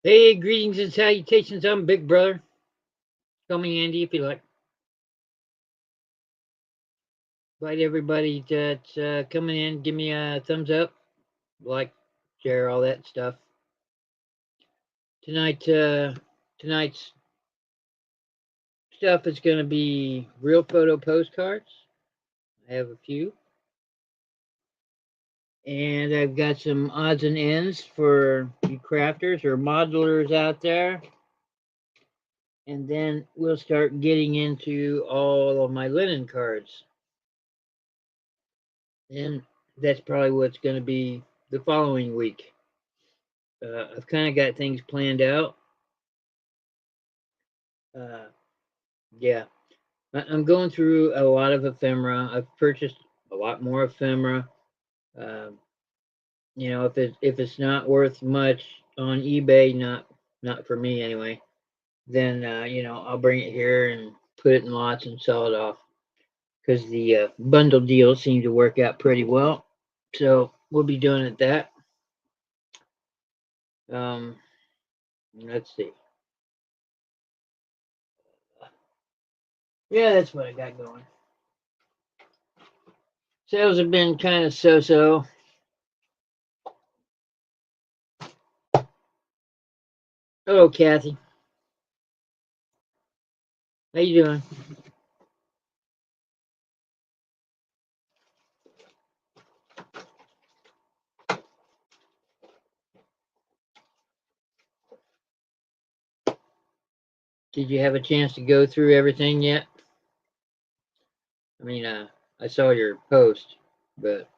Hey, greetings and salutations. I'm Big Brother. Call me Andy if you like. Invite everybody that's coming in. Give me a thumbs up, like, share, all that stuff. Tonight's stuff is going to be real photo postcards. I have a few. And I've got some odds and ends for you crafters or modelers out there. And then we'll start getting into all of my linen cards. And that's probably what's going to be the following week. I've kind of got things planned out. Yeah, I'm going through a lot of ephemera. I've purchased a lot more ephemera. Um, if it's not worth much on eBay, not for me anyway, then I'll bring it here and put it in lots and sell it off because the bundle deals seem to work out pretty well. So we'll be doing it that. Let's see. Yeah, that's what I got going. Sales have been kind of so-so. Hello, Kathy. How you doing? Did you have a chance to go through everything yet? I mean, I saw your post, but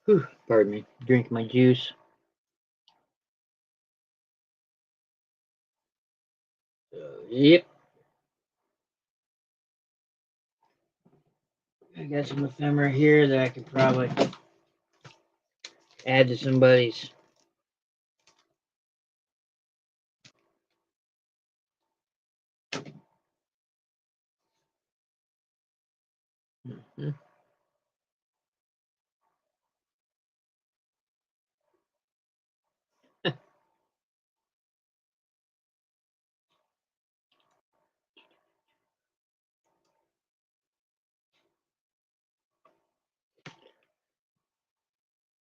whew, pardon me. Drink my juice. Yep. I got some ephemera here that I could probably add to somebody's. Mm-hmm.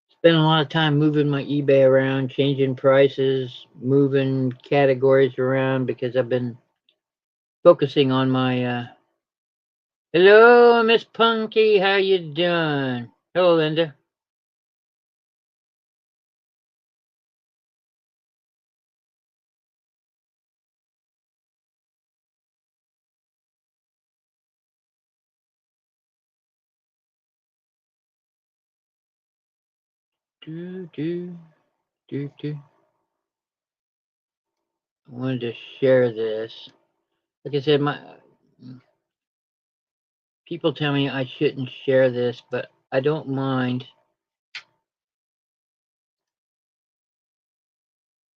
Spent a lot of time moving my eBay around, changing prices, moving categories around because I've been focusing on my. Hello, Miss Punky. How you doing? Hello, Linda. Do do do do. I wanted to share this. Like I said, my people tell me I shouldn't share this, but I don't mind.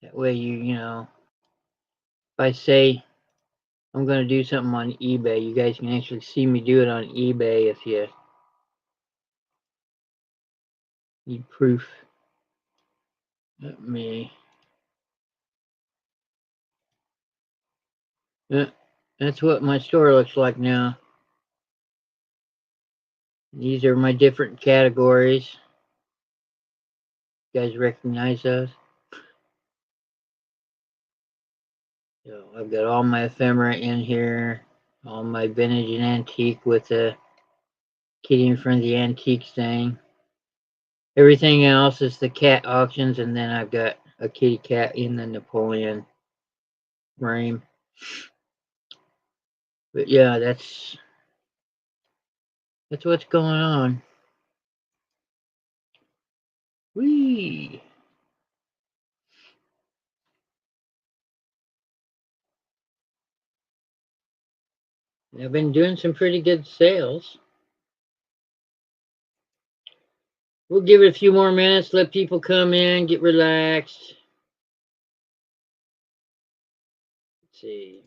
That way, if I say I'm going to do something on eBay, you guys can actually see me do it on eBay if you need proof. Let me. That's what my store looks like now. These are my different categories. You guys recognize those? So I've got all my ephemera in here, all my vintage and antique with the kitty in front of the antiques thing. Everything else is the cat auctions, and then I've got a kitty cat in the Napoleon frame. But yeah, that's what's going on. Whee! I've been doing some pretty good sales. We'll give it a few more minutes, let people come in, get relaxed. Let's see.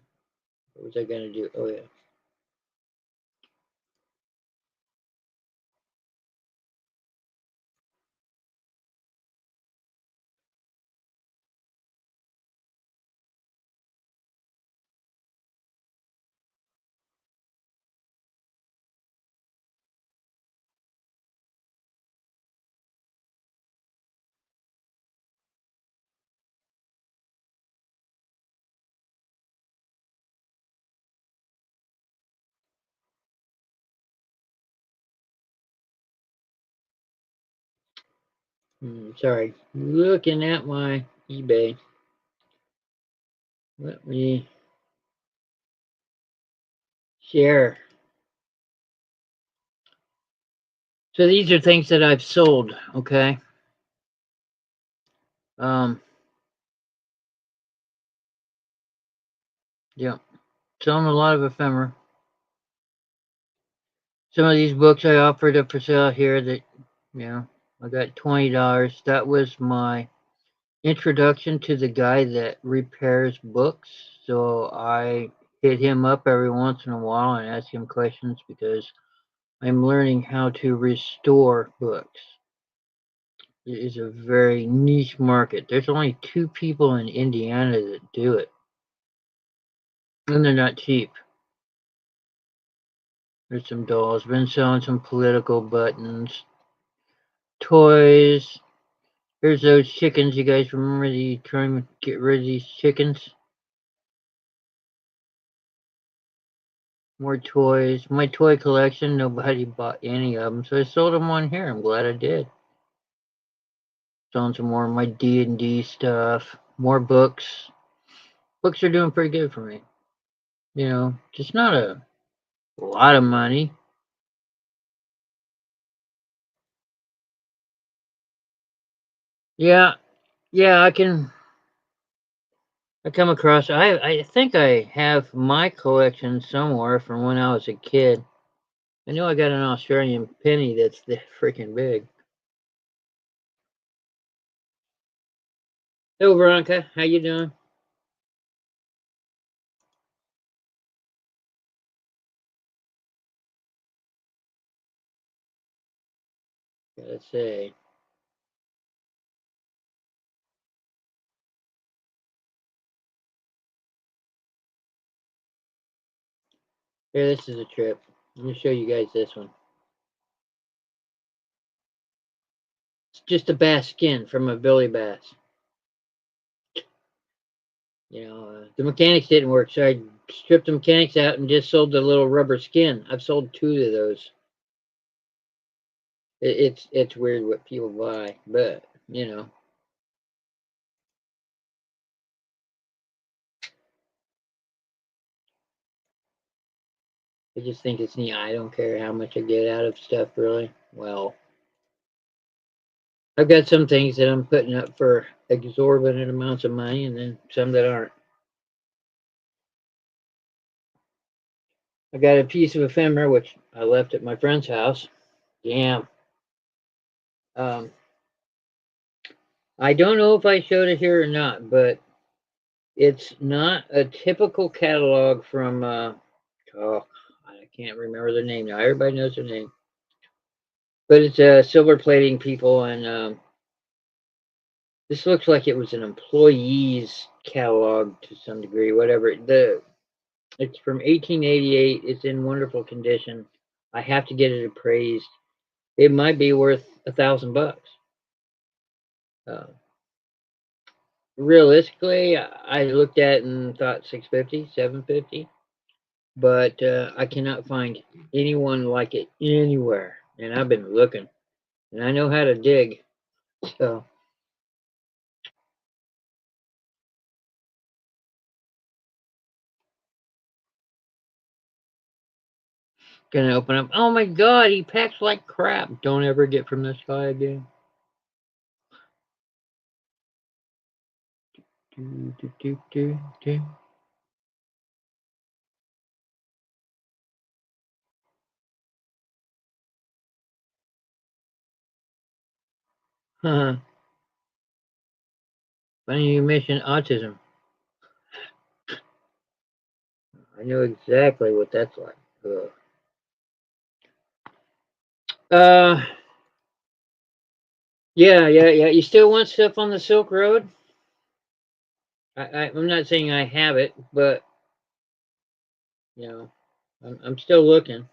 What was I going to do? Oh, yeah. Sorry, looking at my eBay. Let me share. So these are things that I've sold. Okay. Um. Yeah. Selling a lot of ephemera. Some of these books I offered up for sale here that, I got $20. That was my introduction to the guy that repairs books. So I hit him up every once in a while and ask him questions because I'm learning how to restore books. It is a very niche market. There's only 2 people in Indiana that do it, and they're not cheap. There's some dolls. Been selling some political buttons, toys. Here's those chickens. You guys remember trying to get rid of these chickens? More toys. My toy collection, nobody bought any of them, so I sold them on here. I'm glad I did. Selling some more of my D&D stuff. More books. Books are doing pretty good for me. Just not a lot of money. Yeah, yeah, I come across, I think I have my collection somewhere from when I was a kid. I know I got an Australian penny that's freaking big. Hello, Veronica. How you doing? Gotta say. Here, this is a trip. Let me show you guys this one. It's just a bass skin from a billy bass. The mechanics didn't work, so I stripped the mechanics out and just sold the little rubber skin. I've sold 2 of those. It's weird what people buy, but I just think it's neat. I don't care how much I get out of stuff, really. Well, I've got some things that I'm putting up for exorbitant amounts of money, and then some that aren't. I got a piece of ephemera which I left at my friend's house. Damn. Um, I don't know if I showed it here or not, but it's not a typical catalog from. Oh, I can't remember their name now. Everybody knows their name, but it's silver plating people, and this looks like it was an employee's catalog to some degree. Whatever it's from 1888. It's in wonderful condition. I have to get it appraised. It might be worth $1,000. Uh, Realistically, I looked at it and thought 650, 750, but I cannot find anyone like it anywhere. And I've been looking, and I know how to dig. So, gonna open up. Oh my God, he packs like crap. Don't ever get from this guy again. Do, do, do, do, do. Huh. Funny you mentioned autism. I know exactly what that's like. Ugh. Uh, yeah, yeah, yeah. You still want stuff on the Silk Road? I'm not saying I have it, but you know, I'm still looking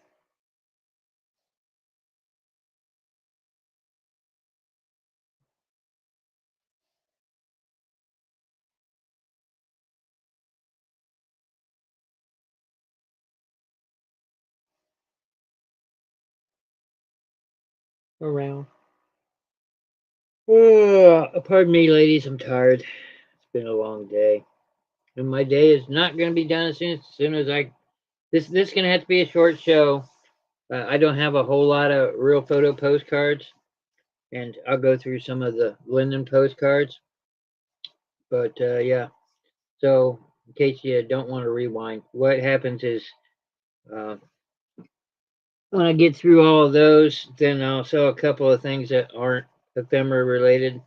around. Pardon me, ladies. I'm tired. It's been a long day, and my day is not going to be done as soon as I. This is going to have to be a short show. I don't have a whole lot of real photo postcards, and I'll go through some of the Linden postcards. But yeah, so in case you don't want to rewind, what happens is uh, when I get through all of those, then I'll sell a couple of things that aren't ephemera related,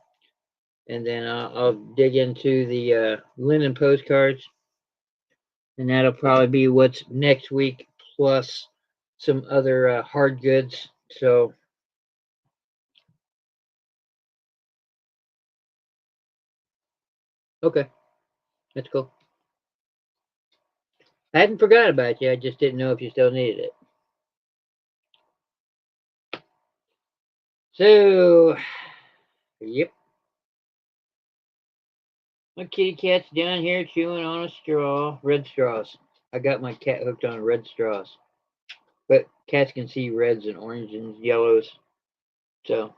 and then I'll dig into the linen postcards, and that'll probably be what's next week, plus some other hard goods. So, okay, that's cool. I hadn't forgot about you. I just didn't know if you still needed it. So, yep, my kitty cat's down here chewing on a straw, red straws. I got my cat hooked on red straws, but cats can see reds and oranges and yellows. So,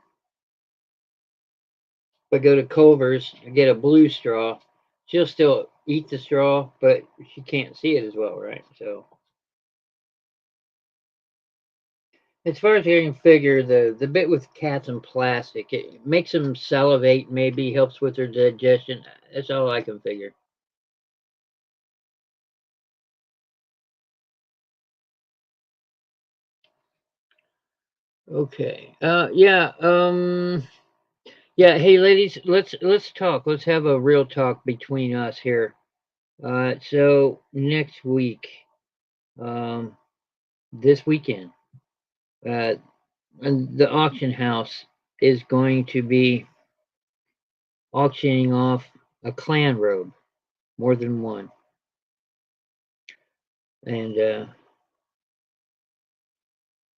if I go to Culver's and get a blue straw, she'll still eat the straw, but she can't see it as well, right? So, as far as I can figure, the bit with cats and plastic, it makes them salivate, maybe helps with their digestion. That's all I can figure. Okay. Yeah. Yeah. Hey, ladies, let's talk. Let's have a real talk between us here. So next week, um, this weekend, uh, and the auction house is going to be auctioning off a clan robe, more than one, and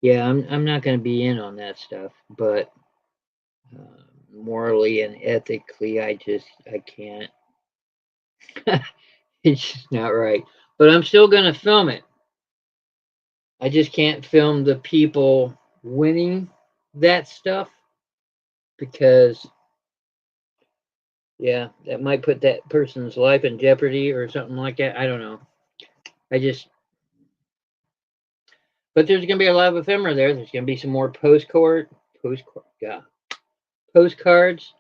yeah, I'm not going to be in on that stuff, but morally and ethically, I can't. It's just not right. But I'm still going to film it. I just can't film the people winning that stuff because, yeah, that might put that person's life in jeopardy or something like that. I don't know. I just, but there's going to be a lot of ephemera there. There's going to be some more yeah, postcards,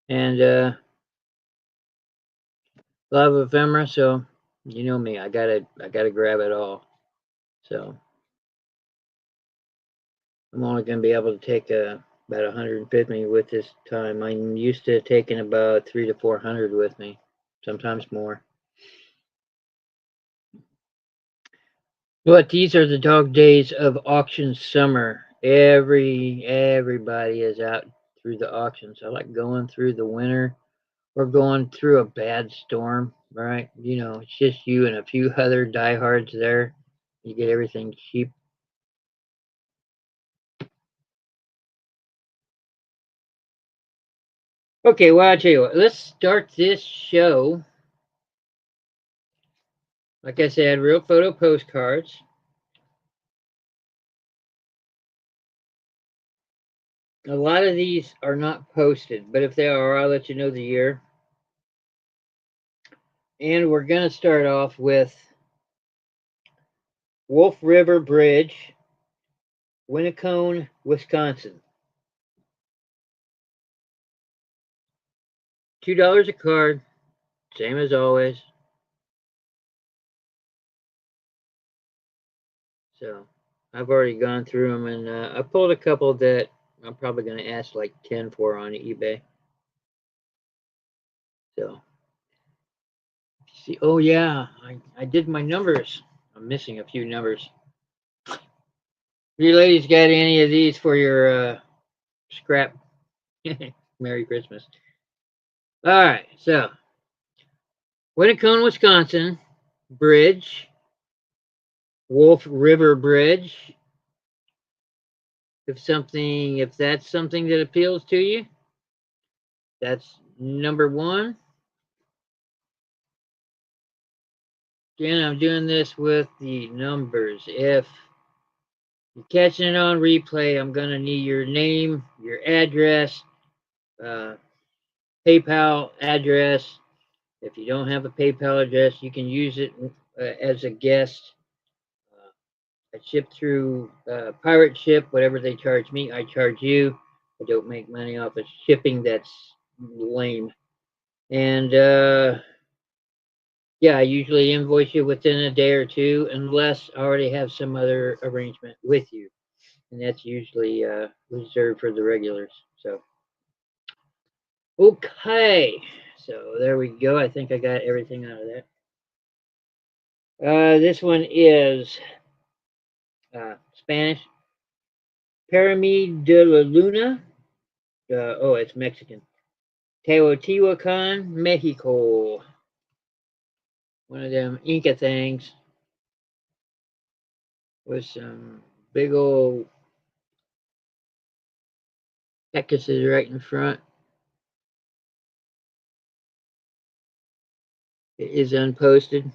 and a lot of ephemera. So you know me, I gotta grab it all. So I'm only going to be able to take about 150 with this time. I'm used to taking about 300 to 400 with me, sometimes more. But these are the dog days of auction summer. Everybody is out through the auctions. I like going through the winter or going through a bad storm, right? You know, it's just you and a few other diehards there. You get everything cheap. Okay, well, I'll tell you what. Let's start this show. Like I said, real photo postcards. A lot of these are not posted, but if they are, I'll let you know the year. And we're going to start off with Wolf River Bridge, Winnacone, Wisconsin. $2 a card, same as always. So I've already gone through them, and I pulled a couple that I'm probably going to ask like 10 for on eBay. So, see, oh yeah, I did my numbers. I'm missing a few numbers. You ladies got any of these for your scrap? Merry Christmas. All right, so Winnacone, Wisconsin, Bridge, Wolf River Bridge. If that's something that appeals to you, that's number one. Again, I'm doing this with the numbers. If you're catching it on replay, I'm gonna need your name, your address, PayPal address. If you don't have a PayPal address, you can use it as a guest. I ship through pirate ship. Whatever they charge me, I charge you. I don't make money off of shipping. That's lame. And yeah, I usually invoice you within a day or two, unless I already have some other arrangement with you, and that's usually reserved for the regulars. So, okay, so there we go. I think I got everything out of that. This one is Spanish. Para mí de la Luna. Oh, it's Mexican. Teotihuacan, Mexico. One of them Inca things with some big old cactuses right in front. It is unposted.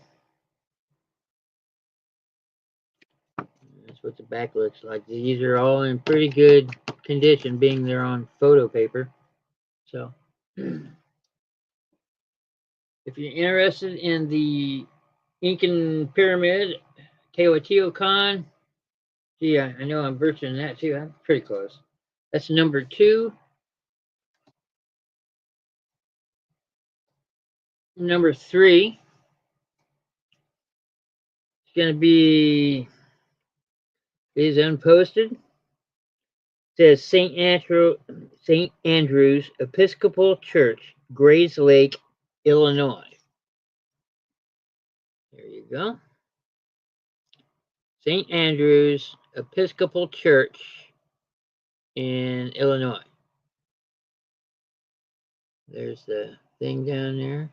That's what the back looks like. These are all in pretty good condition, being they're on photo paper. So, if you're interested in the Incan pyramid, Teotihuacan, gee, I know I'm butchering that too. I'm pretty close. That's number 2. Number 3 is going to be is unposted. It says St. Andrew's Episcopal Church, Grays Lake, Illinois. There you go. St. Andrew's Episcopal Church in Illinois. There's the thing down there.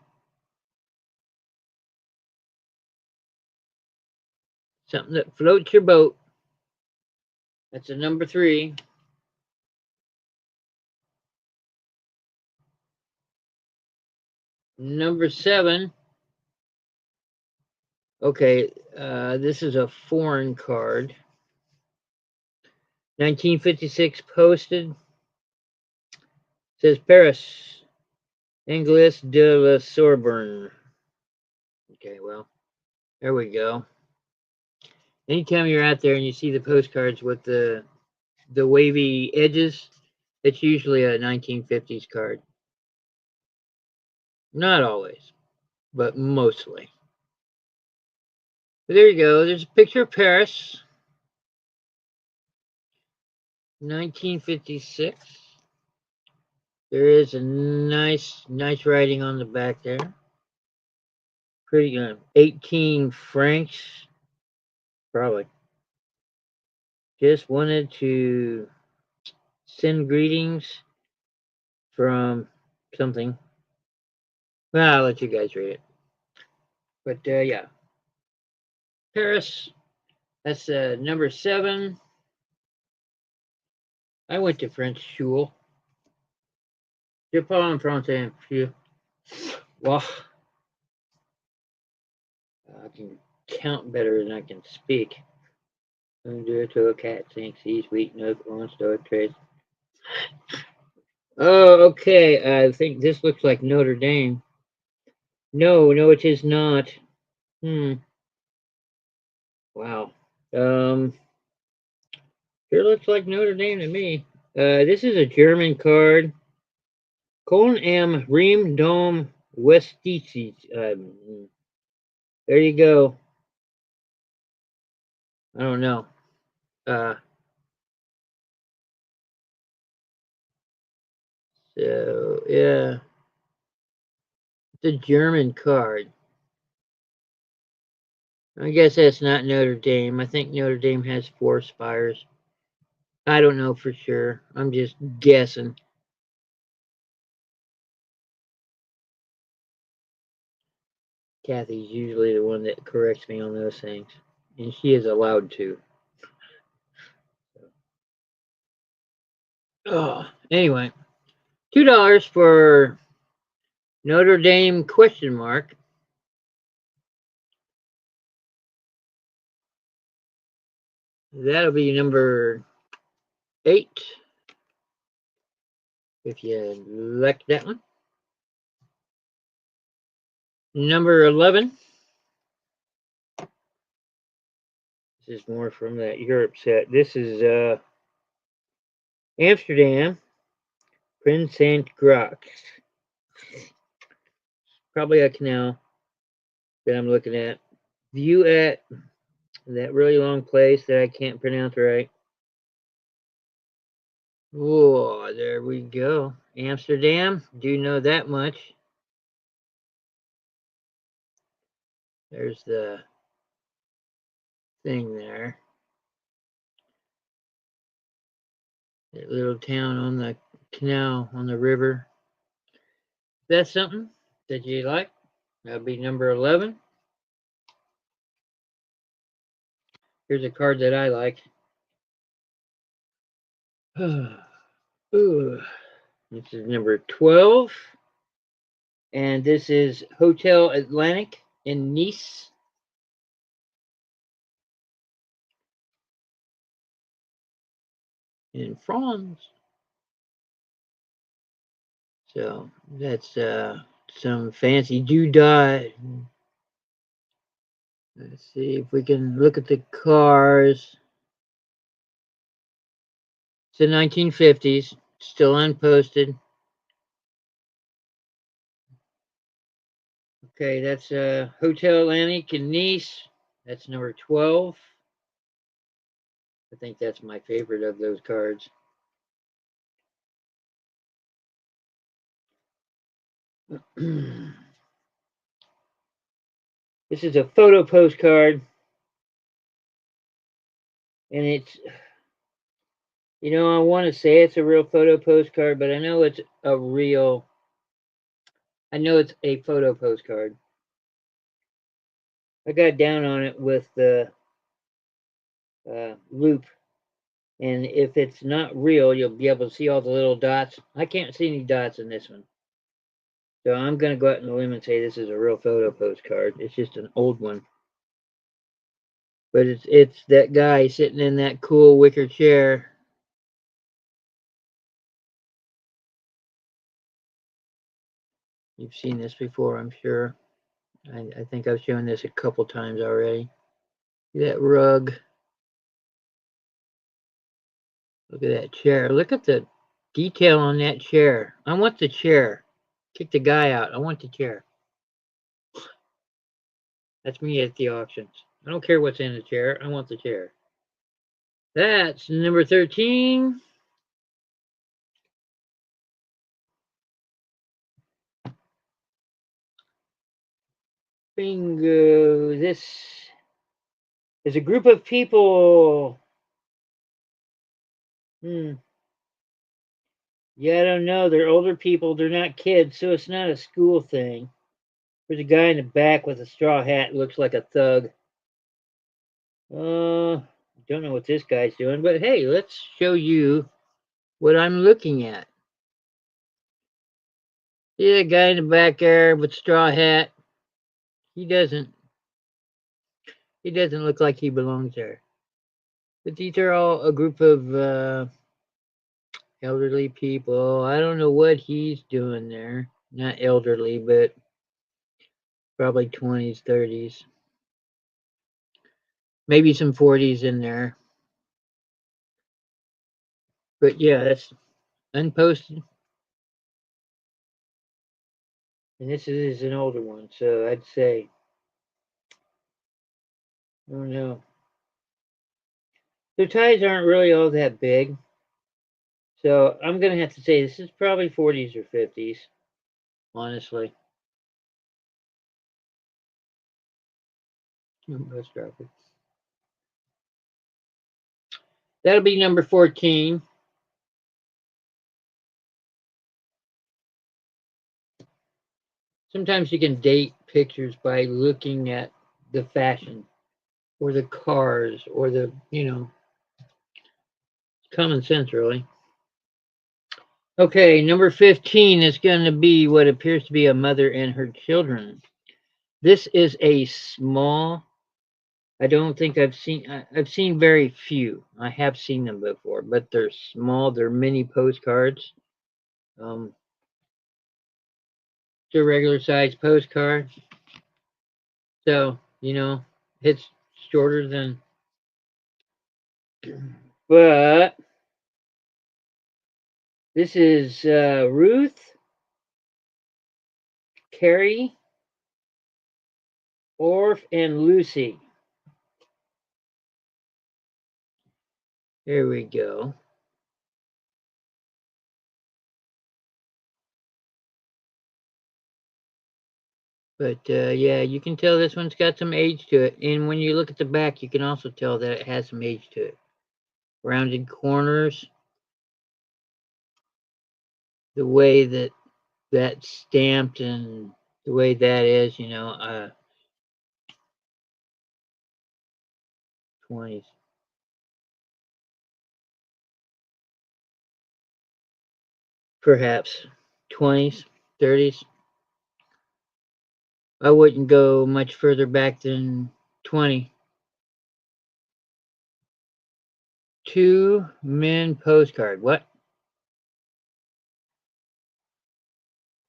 Something that floats your boat. That's a number 3. Number 7. Okay, this is a foreign card. 1956 posted. Says Paris, Anglais de la Sorbonne. Okay, well, there we go. Anytime you're out there and you see the postcards with the wavy edges, it's usually a 1950s card. Not always, but mostly. But there you go. There's a picture of Paris, 1956. There is a nice writing on the back there. Pretty good. 18 francs, probably. Just wanted to send greetings from something. Well, I'll let you guys read it. But yeah, Paris. That's number 7. I went to French school. Je parle en français. Wow. I can count better than I can speak. Do it to a cat, thinks he's weak, no wants to trace. Oh, okay. I think this looks like Notre Dame. No, it is not. Wow. Sure looks like Notre Dame to me. This is a German card. Köln am Rhein Dom Westices. There you go. I don't know. So yeah, it's a German card. I guess that's not Notre Dame. I think Notre Dame has 4 spires. I don't know for sure. I'm just guessing. Kathy's usually the one that corrects me on those things, and she is allowed to. Oh, anyway, $2 for Notre Dame question mark. That'll be number 8. if you like that one. Number 11. This is more from that Europe set. This is Amsterdam, Prince St. Grox. Probably a canal that I'm looking at. View at that really long place that I can't pronounce right. Whoa, there we go. Amsterdam, do know that much. There's the thing there. That little town on the canal, on the river. That's something that you like. That'll be number 11. Here's a card that I like. Ooh. This is number 12. And this is Hotel Atlantic in Nice. In France. So that's some fancy doodah. Let's see if we can look at the cars. It's the 1950s, still unposted. Okay, that's Hotel Atlantic in Nice. That's number 12. I think that's my favorite of those cards. This is a photo postcard. And it's, I want to say it's a real photo postcard, but I know it's a photo postcard. I got down on it with the loop. And if it's not real, you'll be able to see all the little dots. I can't see any dots in this one. So I'm going to go out on the limb and say this is a real photo postcard. It's just an old one. But it's that guy sitting in that cool wicker chair. You've seen this before, I'm sure. I think I've shown this a couple times already. See that rug. Look at that chair. Look at the detail on that chair. I want the chair. Kick the guy out. I want the chair. That's me at the auctions. I don't care what's in the chair. I want the chair. That's number 13. Bingo. This is a group of people. Yeah, I don't know. They're older people. They're not kids, so it's not a school thing. There's a guy in the back with a straw hat. Looks like a thug. Don't know what this guy's doing, but hey, let's show you what I'm looking at. See that guy in the back there with straw hat? He doesn't look like he belongs there. But these are all a group of elderly people. I don't know what he's doing there. Not elderly, but probably 20s, 30s. Maybe some 40s in there. But yeah, that's unposted. And this is an older one, so I'd say, I don't know. Their ties aren't really all that big. So I'm going to have to say this is probably 40s or 50s, honestly. That'll be number 14. Sometimes you can date pictures by looking at the fashion or the cars or the, common sense, really. Okay, number 15 is going to be what appears to be a mother and her children. This is a small, I don't think I've seen very few. I have seen them before, but they're small. They're mini postcards. It's a regular size postcard. So, it's shorter than, but this is Ruth, Carrie, Orf, and Lucy. There we go. But yeah, you can tell this one's got some age to it. And when you look at the back, you can also tell that it has some age to it. Rounded corners. The way that that's stamped and the way that is, 20s. Perhaps 20s, 30s. I wouldn't go much further back than 20. 2 men postcard. What?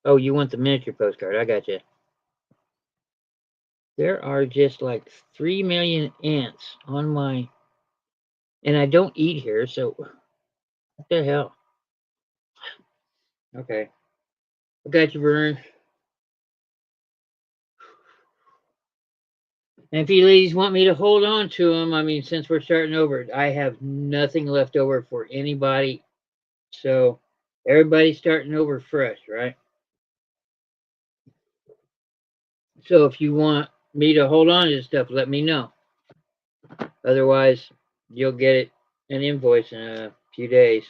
Oh, you want the miniature postcard. I got you. There are just like 3 million ants on my... And I don't eat here, so what the hell? Okay. I got you, Vern. And if you ladies want me to hold on to them, I mean, since we're starting over, I have nothing left over for anybody. So everybody's starting over fresh, right? So if you want me to hold on to this stuff, let me know. Otherwise, you'll get an invoice in a few days.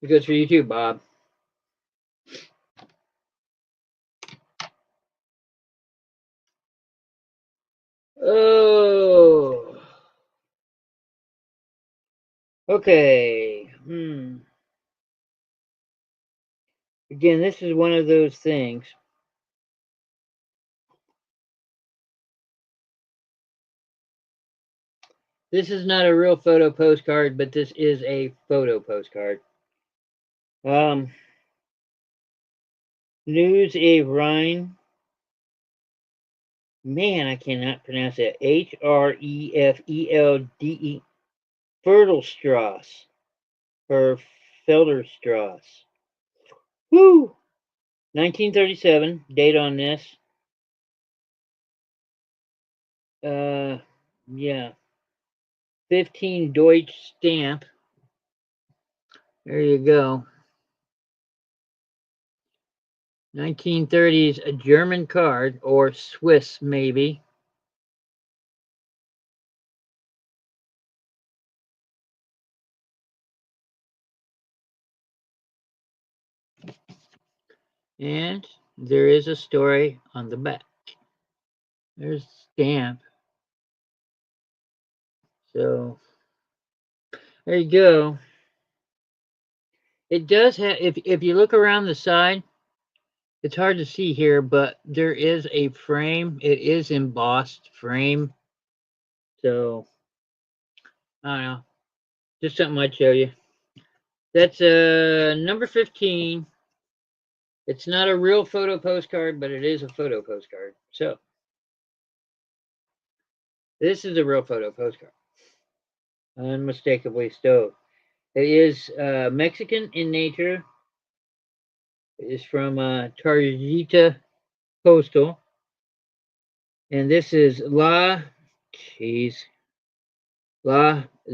It goes for you too, Bob. Oh. Okay. Again, this is one of those things. This is not a real photo postcard, but this is a photo postcard. News a Rhine. Man, I cannot pronounce that. Hrefelde. Fertelstrasse. Or Felderstrasse. Woo! 1937. Date on this. Yeah. 15 Deutsch stamp. There you go. 1930s, a German card, or Swiss maybe. And there is a story on the back. There's the stamp. So there you go. It does have, if you look around the side, it's hard to see here, but there is a frame. It is embossed frame. So I don't know. Just something I'd show you. That's number 15. It's not a real photo postcard, but it is a photo postcard. So this is a real photo postcard. Unmistakably so. It is Mexican in nature. It is from Tarjeta Postal. And this is La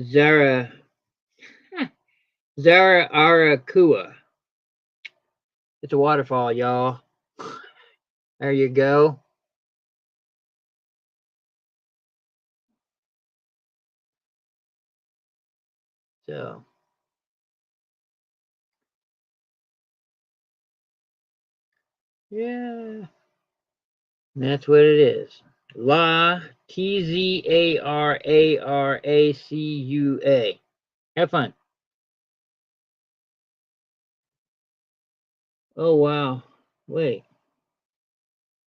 Zara Aracua. It's a waterfall, y'all. There you go. So yeah. And that's what it is. La Tzararacua. Have fun. Oh wow. Wait.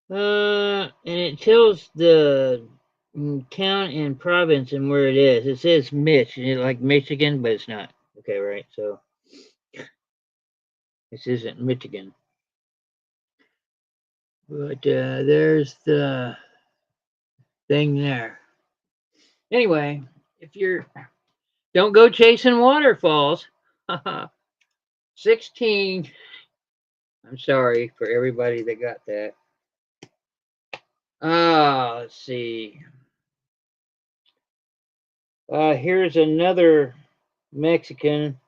And it tells the town and province and where it is. It says Mitch, like Michigan, but it's not. Okay, right. So this isn't Michigan. But there's the thing there. Anyway, if you're don't go chasing waterfalls. 16. I'm sorry for everybody that got that. Let's see. Here's another Mexican.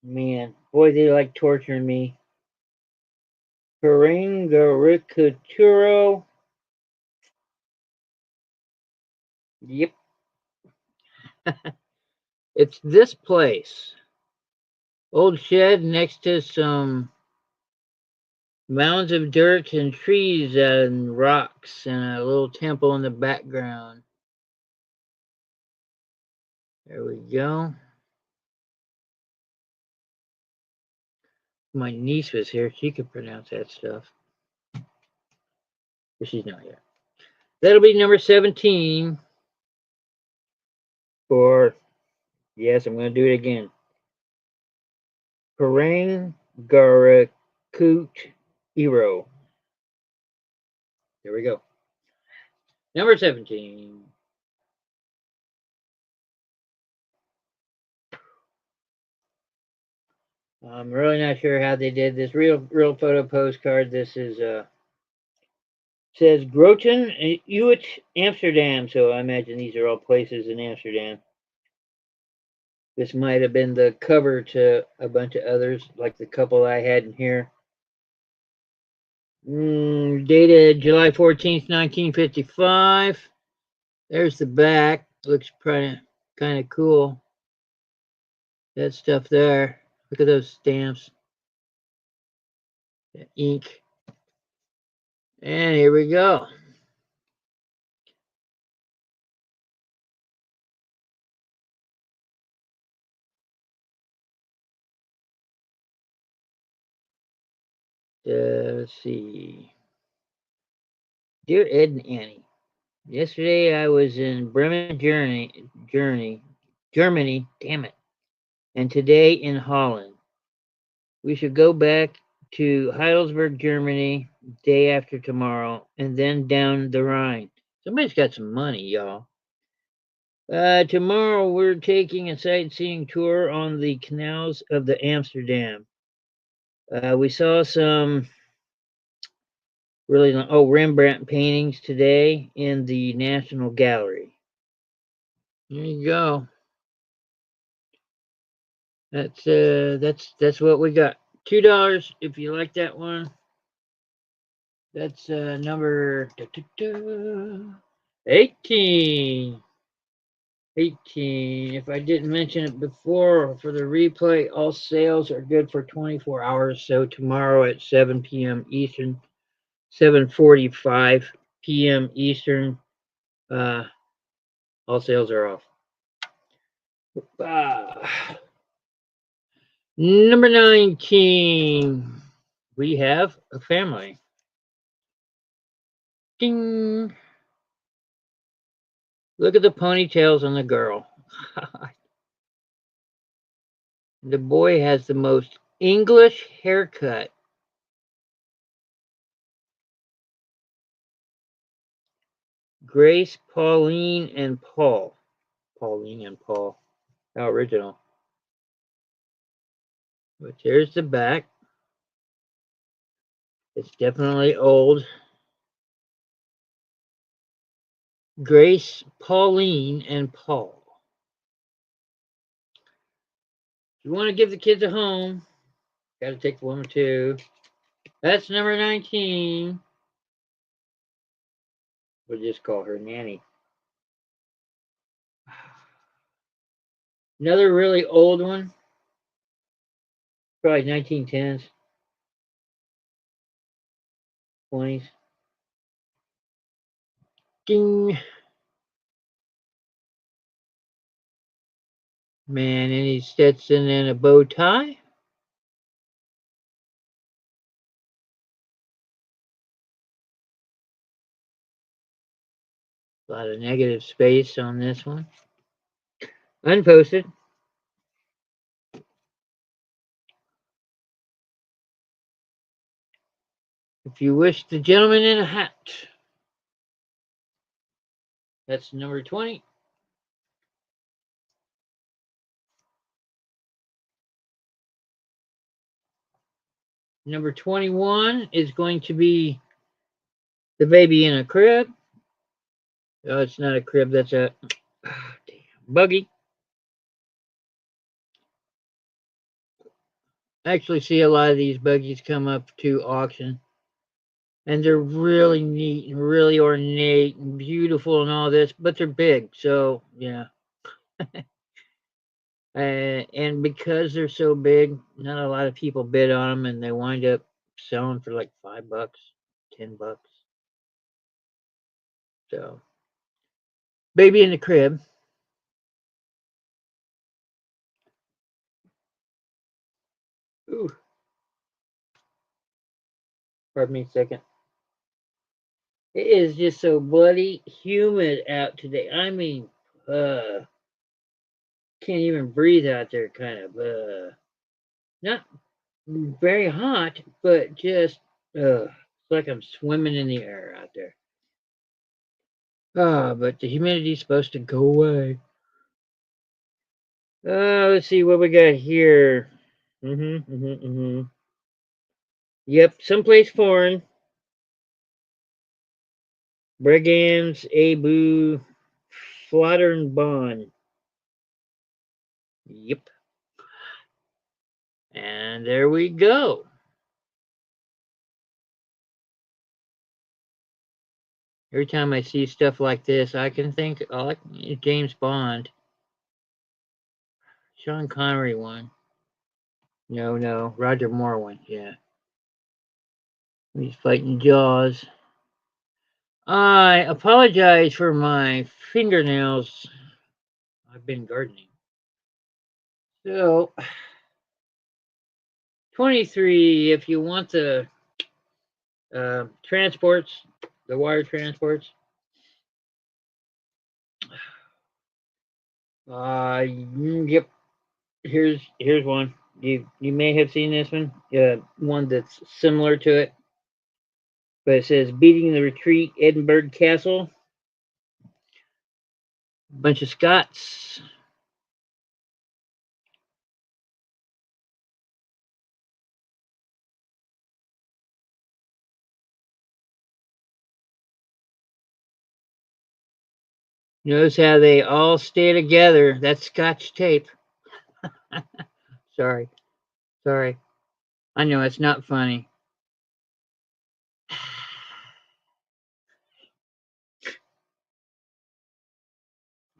Man, boy, they like torturing me. Paringaricaturo. Yep. It's this place. Old shed next to some mounds of dirt and trees and rocks and a little temple in the background. There we go. My niece was here. She could pronounce that stuff. But she's not here. That'll be number 17 for, yes, I'm going to do it again. Parangarakut Hero. There we go. Number 17. I'm really not sure how they did this. Real photo postcard. This is says Groton, Uit, Amsterdam. So I imagine these are all places in Amsterdam. This might have been the cover to a bunch of others, like the couple I had in here. Dated July 14th, 1955. There's the back. Looks kind of cool. That stuff there. Look at those stamps. The ink. And here we go. Let's see. Dear Ed and Annie, yesterday I was in Bremen, Germany, damn it, and today in Holland. We should go back to Heidelberg, Germany, day after tomorrow, and then down the Rhine. Somebody's got some money, y'all. Tomorrow we're taking a sightseeing tour on the canals of the Amsterdam. We saw some Rembrandt paintings today in the National Gallery. There you go. That's what we got. $2 if you like that one. That's number 18. 18. If I didn't mention it before, for the replay, all sales are good for 24 hours. So tomorrow at 7 p.m. Eastern, 7:45 p.m. Eastern, all sales are off. Number 19. We have a family. Ding. Look at the ponytails on the girl. The boy has the most English haircut. Grace, Pauline, and Paul. Pauline and Paul. How original. But there's the back. It's definitely old. Grace, Pauline, and Paul. If you want to give the kids a home, got to take the woman too. That's number 19. We'll just call her Nanny. Another really old one. Probably 1910s, 20s. Ding. Man, any Stetson and a bow tie. A lot of negative space on this one. Unposted. If you wish the gentleman in a hat. That's number 20. Number 21 is going to be the baby in a crib. Oh, it's not a crib. That's a buggy. I actually see a lot of these buggies come up to auction. And they're really neat and really ornate and beautiful and all this, but they're big. So, yeah. And because they're so big, not a lot of people bid on them, and they wind up selling for like $5, $10. So, baby in the crib. Ooh, pardon me a second. It is just so bloody humid out today. I mean, can't even breathe out there, kind of. Not very hot, but just it's like I'm swimming in the air out there. But the humidity's supposed to go away. Let's see what we got here. Yep, someplace foreign. Brigands, Abu, Flattern Bond. Yep. And there we go. Every time I see stuff like this, I can think, oh, like James Bond. Sean Connery one. No, Roger Moore one, yeah. He's fighting Jaws. I apologize for my fingernails. I've been gardening. So, 23, if you want the transports, the wire transports. Yep. Here's one. You may have seen this one. One that's similar to it, but it says "Beating the Retreat, Edinburgh Castle." Bunch of Scots. Notice how they all stay together. That's Scotch tape. Sorry. I know it's not funny.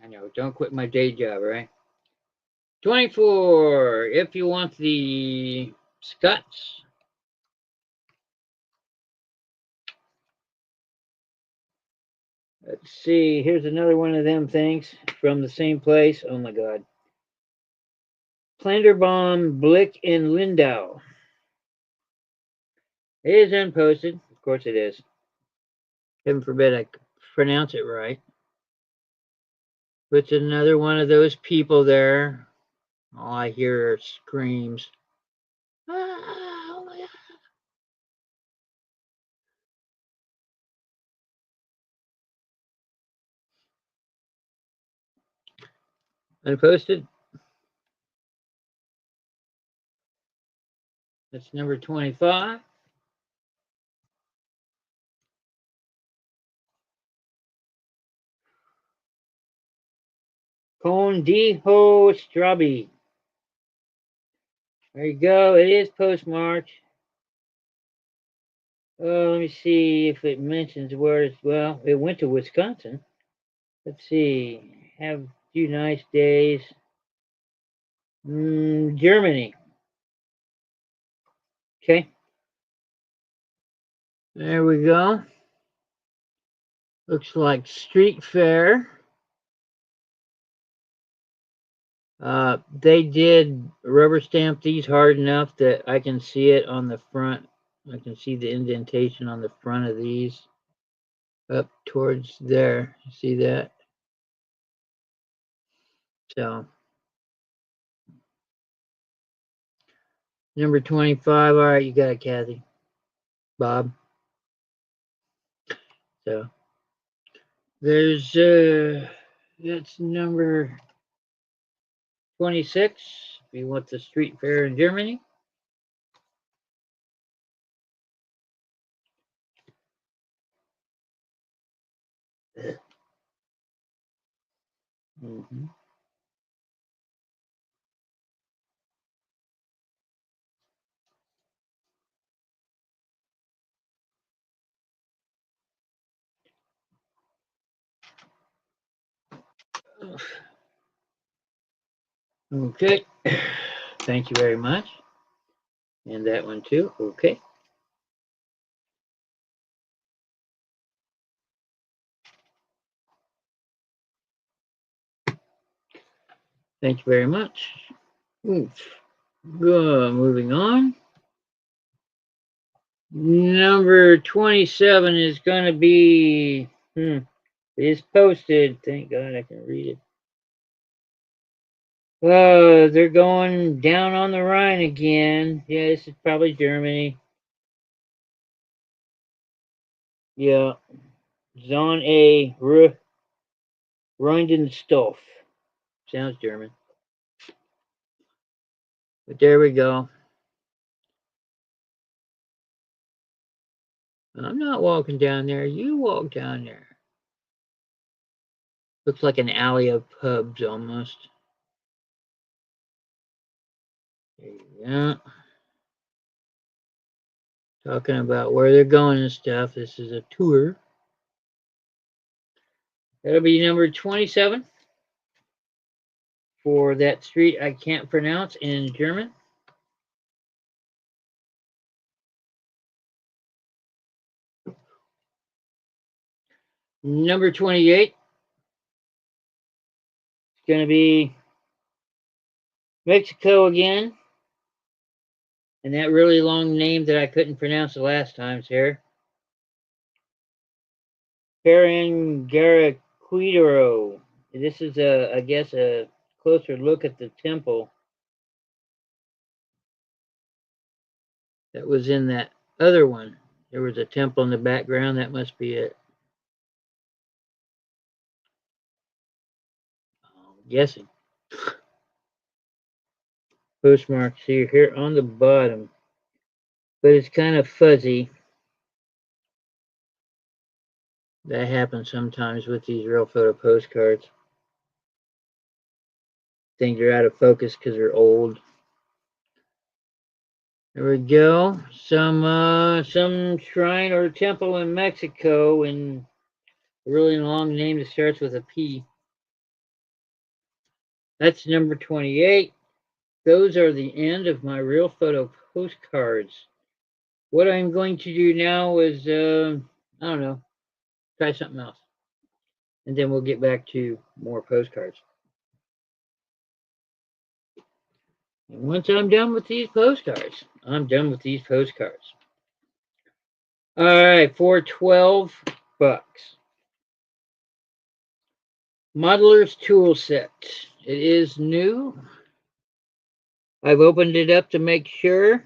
I know. Don't quit my day job, right? 24. If you want the Scots. Let's see. Here's another one of them things from the same place. Oh my God. Planterbaum, Blick, and Lindau. It is unposted. Of course it is. Heaven forbid I pronounce it right. But it's another one of those people there. All I hear are screams. Oh my God. Unposted. That's number 25. Condiho Strabi. There you go. It is postmarked. Let me see if it mentions where it's. Well, it went to Wisconsin. Let's see. Have a few nice days. Germany. Okay. There we go. Looks like Street Fair. They did rubber stamp these hard enough that I can see it on the front. I can see the indentation on the front of these. up towards there. See that? So number 25. All right, you got it, Kathy. Bob. So there's that's number 26. If you want the street fair in Germany. Mm-hmm. Okay. Thank you very much. And that one too. Okay. Thank you very much. Oof. Moving on. Number 27 is going to be, it is posted. Thank God I can read it. They're going down on the Rhine again. Yeah, this is probably Germany. Yeah. Zone A, Rheindenstoff. Sounds German. But there we go. I'm not walking down there. You walk down there. Looks like an alley of pubs almost. There you go. Talking about where they're going and stuff. This is a tour. That'll be number 27 for that street I can't pronounce in German. Number 28 is going to be Mexico again. And that really long name that I couldn't pronounce the last time, Sarah. Parangaraquidero. This is, I guess, a closer look at the temple that was in that other one. There was a temple in the background. That must be it. I'm guessing. Postmark, see here on the bottom. But it's kind of fuzzy. That happens sometimes with these real photo postcards. Things are out of focus because they're old. There we go. Some shrine or temple in Mexico, and a really long name that starts with a P. That's number 28. Those are the end of my real photo postcards. What I'm going to do now is, I don't know, try something else. And then we'll get back to more postcards. And once I'm done with these postcards, I'm done with these postcards. All right, for $12. Modeler's tool set. It is new. I've opened it up to make sure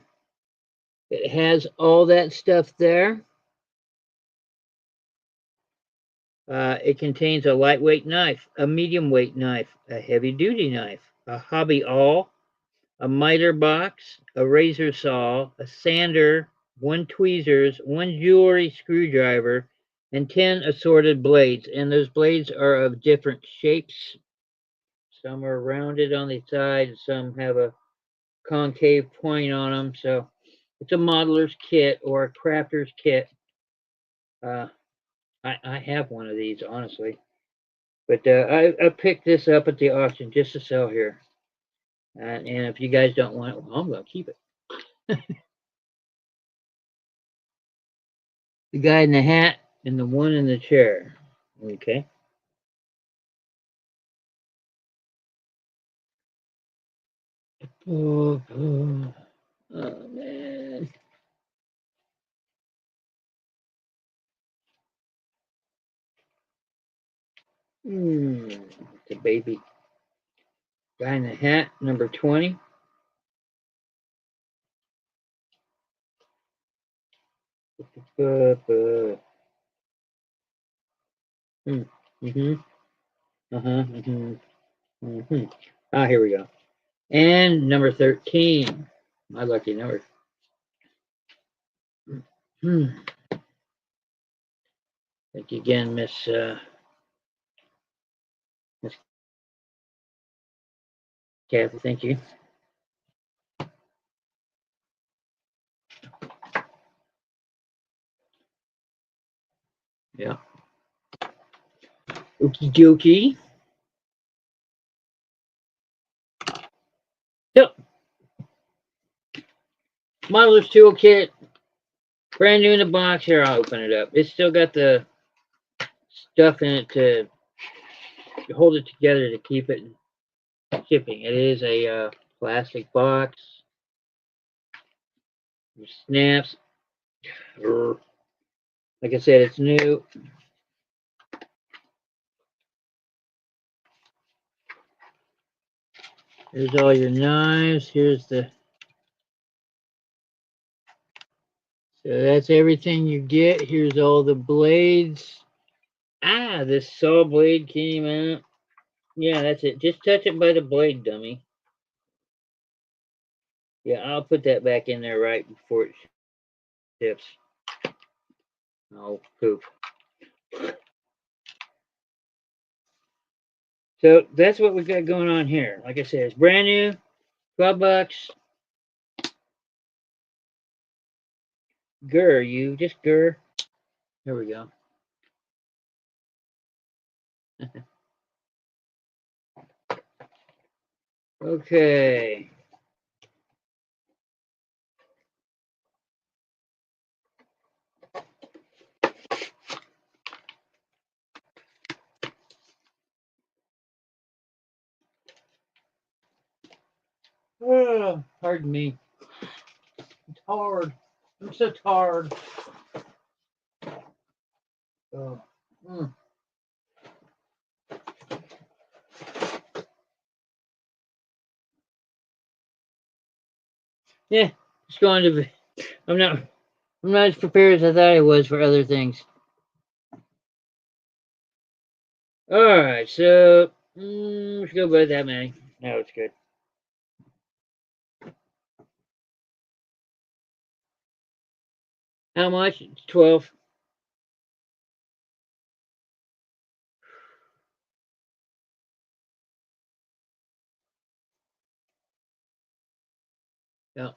it has all that stuff there. It contains a lightweight knife, a medium weight knife, a heavy duty knife, a hobby awl, a miter box, a razor saw, a sander, 1 tweezers, 1 jewelry screwdriver, and 10 assorted blades. And those blades are of different shapes. Some are rounded on the side, some have a concave point on them. So it's a modeler's kit or a crafter's kit. I have one of these, honestly. But I picked this up at the auction just to sell here. And if you guys don't want it, well, I'm going to keep it. The guy in the hat and the one in the chair. Okay. Oh, man. The baby. Guy in the hat, number 20. Mm-hmm. Mm-hmm. Uh-huh. Mm-hmm. Mm-hmm. Ah, here we go. And number 13. My lucky number. Hmm. Thank you again, Miss Kathy. Thank you. Yeah. Okie dokie. So, Modeler's Toolkit, brand new in the box. Here, I'll open it up. It's still got the stuff in it to hold it together to keep it shipping. It is a plastic box. It snaps. Like I said, it's new. Here's all your knives. Here's the. So that's everything you get. Here's all the blades. Ah, this saw blade came out. Yeah, that's it. Just touch it by the blade, dummy. Yeah, I'll put that back in there right before it ships. Oh, poop. So that's what we got going on here. Like I said, it's brand new, $12. Grr, you just grr. There we go. Okay. Oh, pardon me. It's hard. I'm so tired. Oh. Mm. Yeah, it's going to be. I'm not. I'm not as prepared as I thought I was for other things. All right, so let's go by that many. No, it's good. How much? It's 12. Yeah,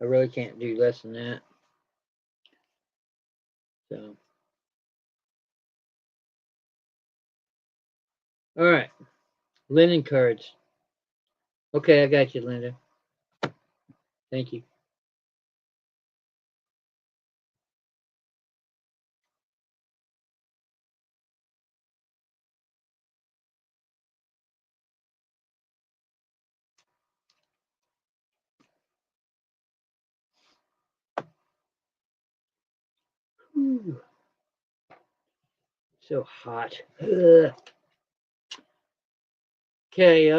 I really can't do less than that. So, all right, linen cards. Okay, I got you, Linda. Thank you. Ooh, so hot. Ugh. Okay,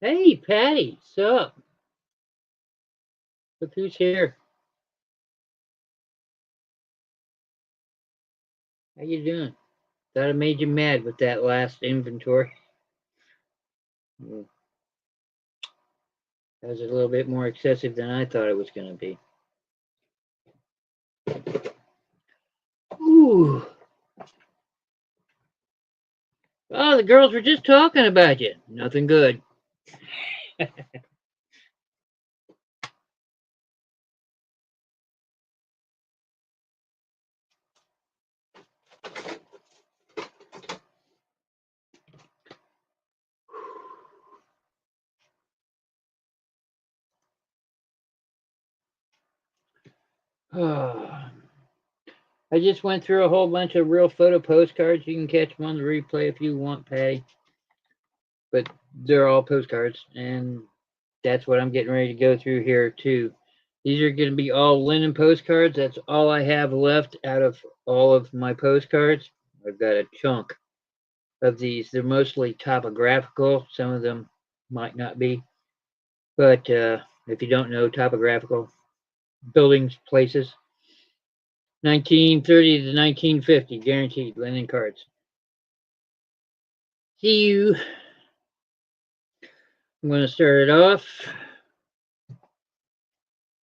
hey, Patty, sup? Look who's here. How you doing? Thought I made you mad with that last inventory. Mm, that was a little bit more excessive than I thought it was going to be. Ooh. Oh, the girls were just talking about you. Nothing good. I just went through a whole bunch of real photo postcards. You can catch them on the replay if you want, Patty. But they're all postcards, and that's what I'm getting ready to go through here too. These are going to be all linen postcards. That's all I have left out of all of my postcards. I've got a chunk of these. They're mostly topographical. Some of them might not be. But if you don't know, topographical buildings, places, 1930 to 1950, guaranteed linen cards. See you. I'm going to start it off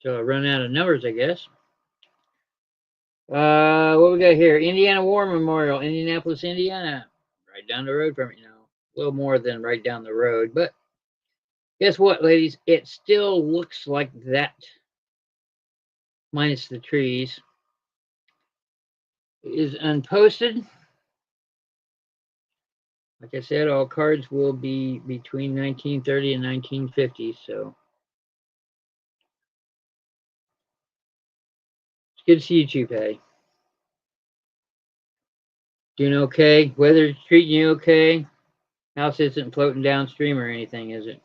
till I run out of numbers, I guess. What we got here? Indiana War Memorial, Indianapolis, Indiana. Right down the road from me now. A little more than right down the road, but guess what, ladies? It still looks like that, minus the trees. It is unposted. Like I said, all cards will be between 1930 and 1950, so it's good to see you too, Patty. Doing okay? Weather's treating you okay? House isn't floating downstream or anything, is it?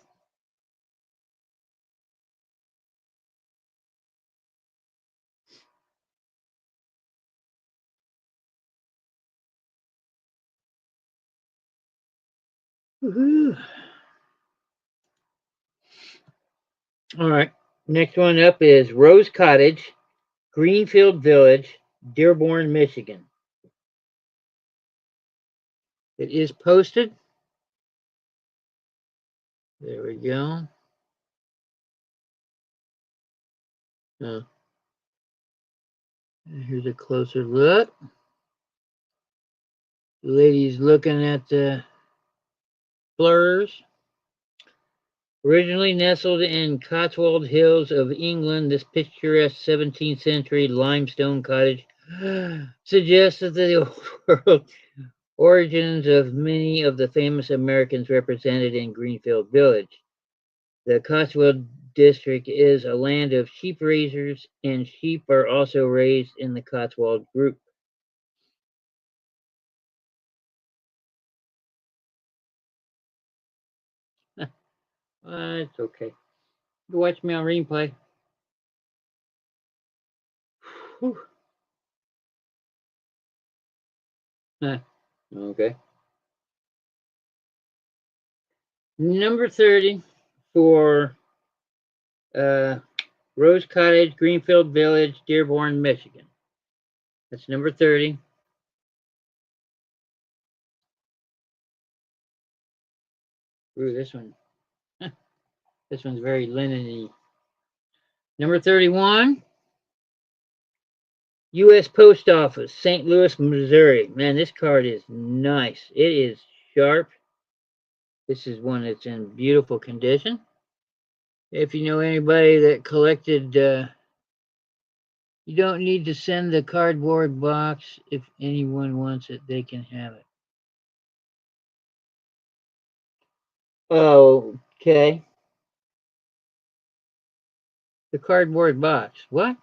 Woohoo! All right. Next one up is Rose Cottage, Greenfield Village, Dearborn, Michigan. It is posted. There we go. Here's a closer look. The lady's looking at the blurs. Originally nestled in Cotswold Hills of England, this picturesque 17th century limestone cottage suggests that the origins of many of the famous Americans represented in Greenfield Village. The Cotswold district is a land of sheep raisers, and sheep are also raised in the Cotswold group. It's okay. You watch me on replay. Whew. Okay. Number 30 for Rose Cottage, Greenfield Village, Dearborn, Michigan. That's number 30. Ooh, this one. This one's very linen-y. Number 31, U.S. Post Office, St. Louis, Missouri. Man, this card is nice. It is sharp. This is one that's in beautiful condition. If you know anybody that collected, you don't need to send the cardboard box. If anyone wants it, they can have it. Okay. The cardboard box. What?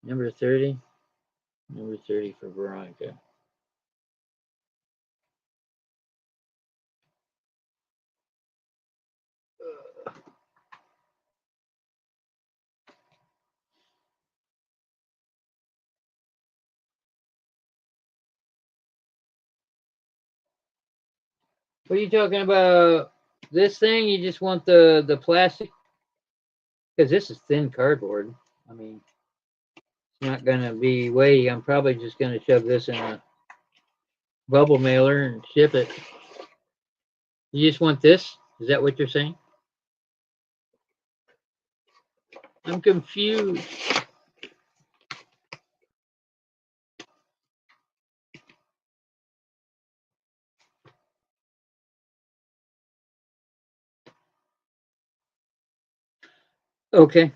Number 30. Number 30 for Veronica. What are you talking about? This thing? You just want the plastic? Because this is thin cardboard. I mean, it's not going to be weighty. I'm probably just going to shove this in a bubble mailer and ship it. You just want this? Is that what you're saying? I'm confused. Okay.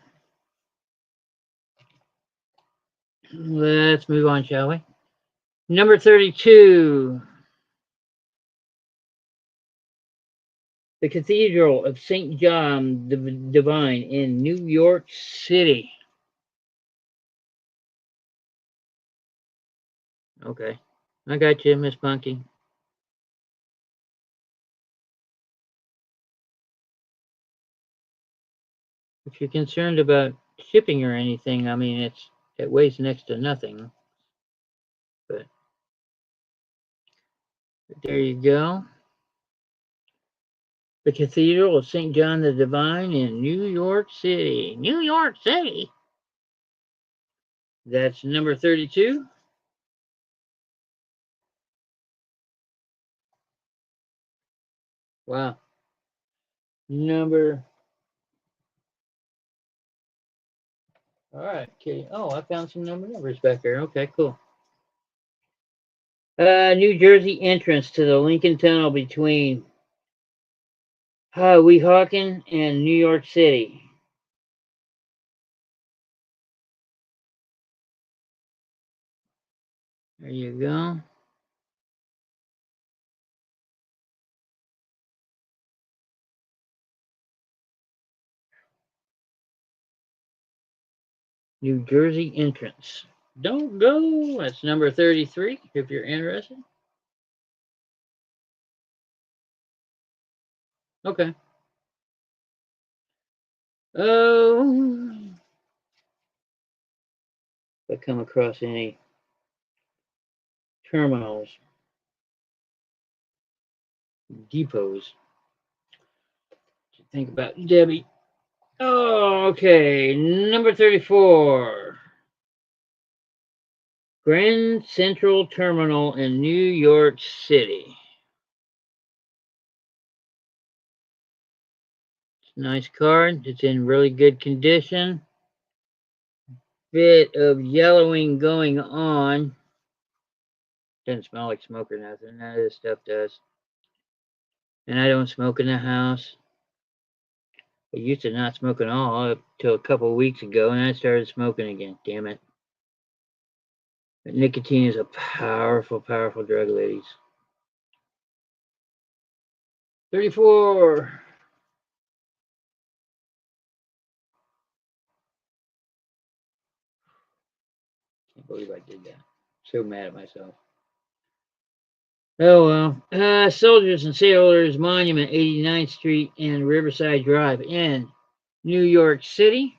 Let's move on, shall we? Number 32. The Cathedral of St. John the Divine in New York City. Okay. I got you, Miss Punky. If you're concerned about shipping or anything, I mean, it weighs next to nothing. But there you go. The Cathedral of St. John the Divine in New York City. New York City. That's number 32. Wow. Number. All right. Okay. Oh, I found some numbers back there. Okay, cool. New Jersey entrance to the Lincoln Tunnel between Weehawken and New York City. There you go. New Jersey entrance. Don't go. That's number 33 if you're interested. Okay. Oh, if I come across any terminals, depots to think about, Debbie. Oh, okay. Number 34. Grand Central Terminal in New York City. Nice card. It's in really good condition. Bit of yellowing going on. Doesn't smell like smoke or nothing. None of this stuff does. And I don't smoke in the house. I used to not smoke at all up till a couple of weeks ago, and I started smoking again. Damn it. But nicotine is a powerful, powerful drug, ladies. 34. Can't believe I did that. So mad at myself. Oh well. Soldiers and Sailors Monument, 89th Street and Riverside Drive in New York City.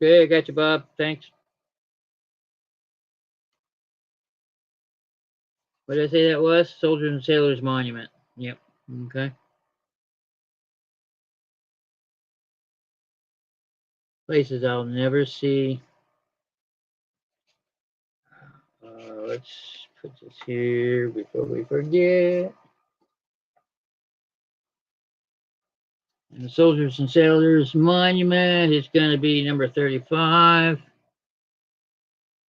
Okay, I got you, Bob. Thanks. What did I say that was? Soldiers and Sailors Monument. Yep. Okay. Places I'll never see. Let's put this here before we forget. And the Soldiers and Sailors Monument is going to be number 35.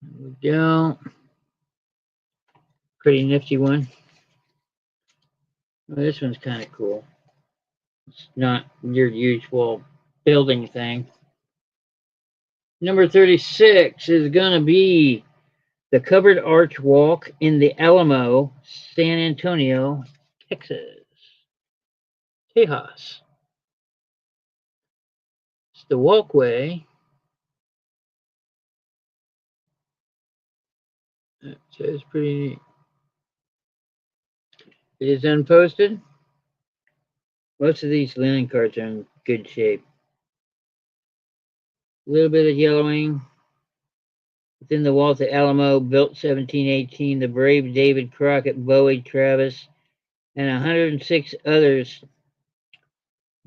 There we go. Pretty nifty one. Well, this one's kind of cool. It's not your usual building thing. Number 36 is going to be the Covered Arch Walk in the Alamo, San Antonio, Texas. Tejas. It's the walkway. It says pretty neat. It is unposted. Most of these linen cards are in good shape. A little bit of yellowing. Within the walls of Alamo, built 1718, the brave David Crockett, Bowie Travis, and 106 others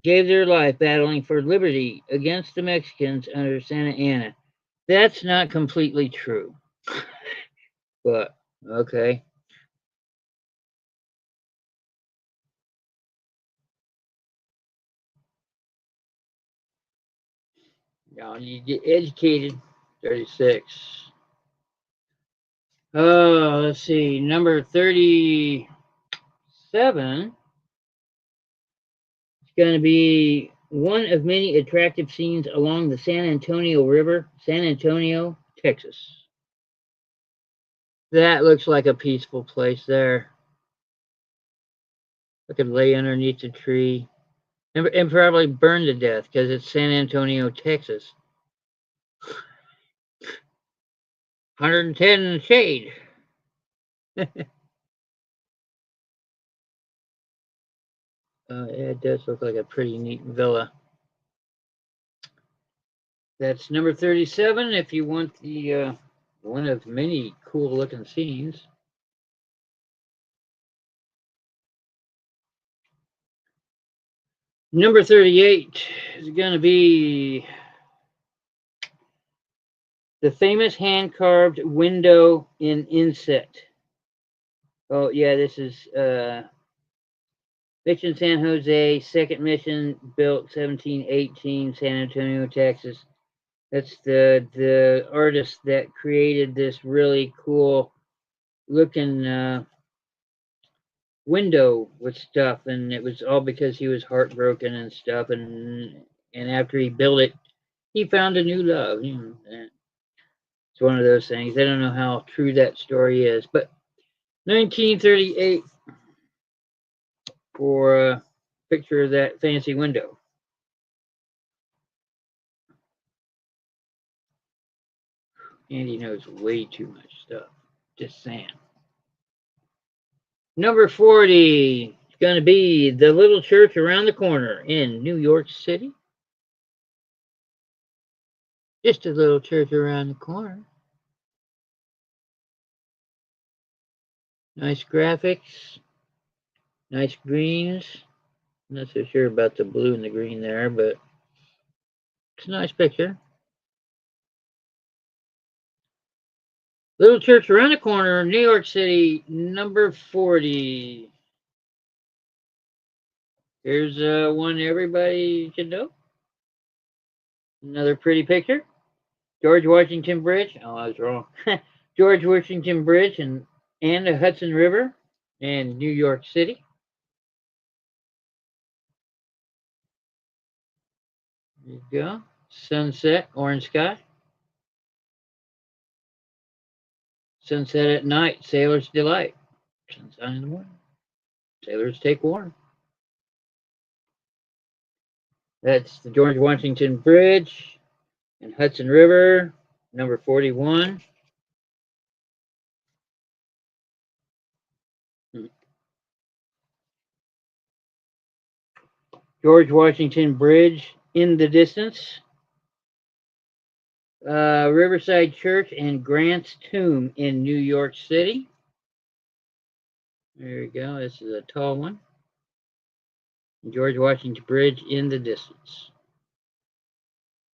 gave their life battling for liberty against the Mexicans under Santa Anna. That's not completely true. But, okay. Now you get educated. 36. Oh, let's see. Number 37 is going to be one of many attractive scenes along the San Antonio River, San Antonio, Texas. That looks like a peaceful place there. I could lay underneath the tree and probably burn to death because it's San Antonio, Texas. 110 in the shade. Yeah, it does look like a pretty neat villa. That's number 37 if you want the one of many cool looking scenes. Number 38 is going to be the famous hand-carved window in inset. Oh, yeah, this is Mission San Jose, second mission, built 1718, San Antonio, Texas. That's the artist that created this really cool looking window with stuff, and it was all because he was heartbroken and stuff, and after he built it, he found a new love. You know, it's one of those things. I don't know how true that story is, but 1938 for a picture of that fancy window. Andy knows way too much stuff. Just saying. Number 40 is going to be the little church around the corner in New York City. Just a little church around the corner. Nice graphics. Nice greens. I'm not so sure about the blue and the green there, but it's a nice picture. Little church around the corner, New York City, number 40. Here's one everybody should know. Another pretty picture. George Washington Bridge. Oh, I was wrong. George Washington Bridge and the Hudson River in New York City. There you go. Sunset, orange sky. Sunset at night, sailor's delight. Sunshine in the morning. Sailors take warning. That's the George Washington Bridge and Hudson River, number 41. George Washington Bridge in the distance. Riverside Church and Grant's Tomb in New York City. There you go. This is a tall one. George Washington Bridge in the distance.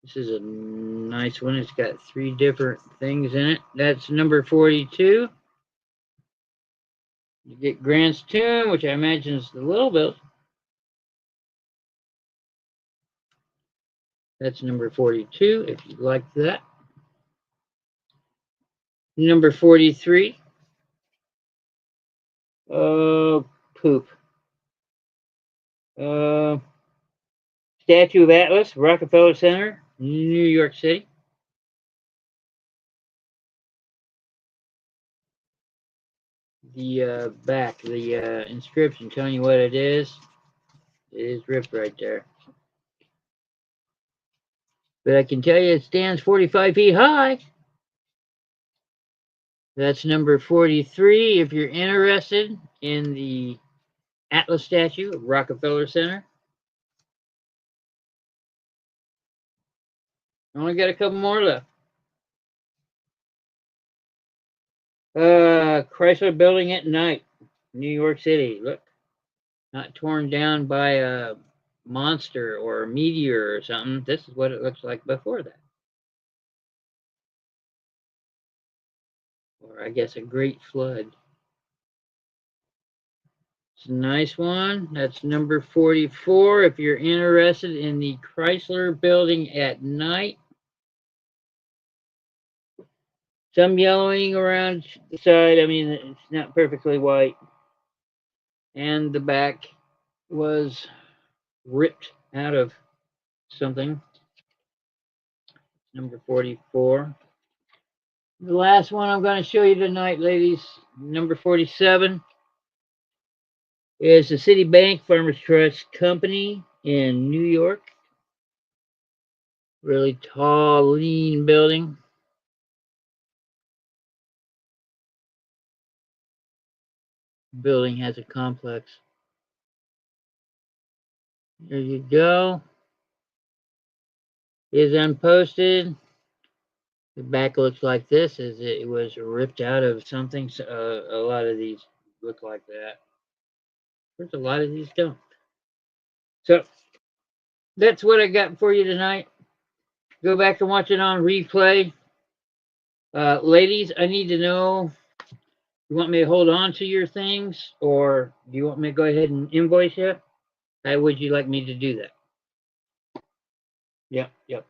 This is a nice one. It's got 3 different things in it. That's number 42. You get Grant's Tomb, which I imagine is the Little Bill. That's number 42, if you like that. Number 43. Poop. Statue of Atlas, Rockefeller Center, New York City. The back, the inscription telling you what it is ripped right there. But I can tell you it stands 45 feet high. That's number 43 if you're interested in the Atlas statue of Rockefeller Center. Only got a couple more left. Chrysler Building at night, New York City. Look, not torn down by a monster or a meteor or something. This is what it looks like before that. Or I guess a great flood. It's a nice one. That's number 44 if you're interested in the Chrysler Building at night. Some yellowing around the side. I mean, it's not perfectly white. And the back was ripped out of something. Number 44. The last one I'm going to show you tonight, ladies, number 47. is the City Bank Farmers Trust Company in New York. Really tall, lean building. Building has a complex. There you go. Is unposted. The back looks like this, as it was ripped out of something. So, a lot of these look like that. There's a lot of these don't. So that's what I got for you tonight. Go back and watch it on replay. Ladies, I need to know, you want me to hold on to your things, or do you want me to go ahead and invoice you? How would you like me to do that? Yep, yep.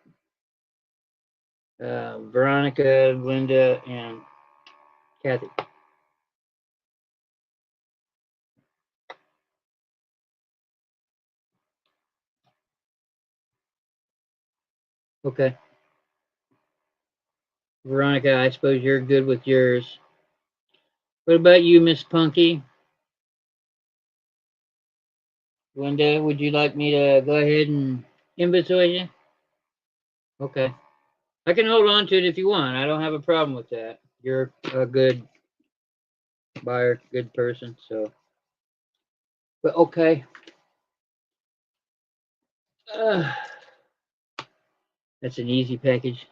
Veronica, Linda, and Kathy. Okay. Veronica, I suppose you're good with yours. What about you, Miss Punky? Linda, would you like me to go ahead and invoice you? Okay. I can hold on to it if you want. I don't have a problem with that. You're a good buyer, good person, so. But okay. Uh, that's an easy package.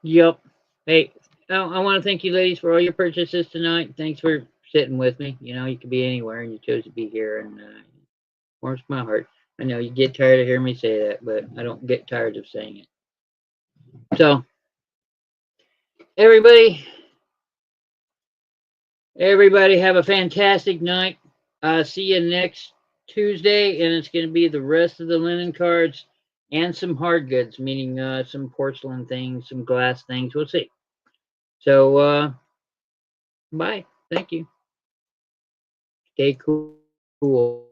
Yep. Hey, I want to thank you, ladies, for all your purchases tonight. Thanks for sitting with me. You know, you could be anywhere, and you chose to be here, and warms my heart. I know you get tired of hearing me say that, but I don't get tired of saying it. So, everybody, everybody, have a fantastic night. See you next Tuesday, and it's going to be the rest of the linen cards and some hard goods, meaning some porcelain things, some glass things. We'll see. So, bye. Thank you. Stay cool.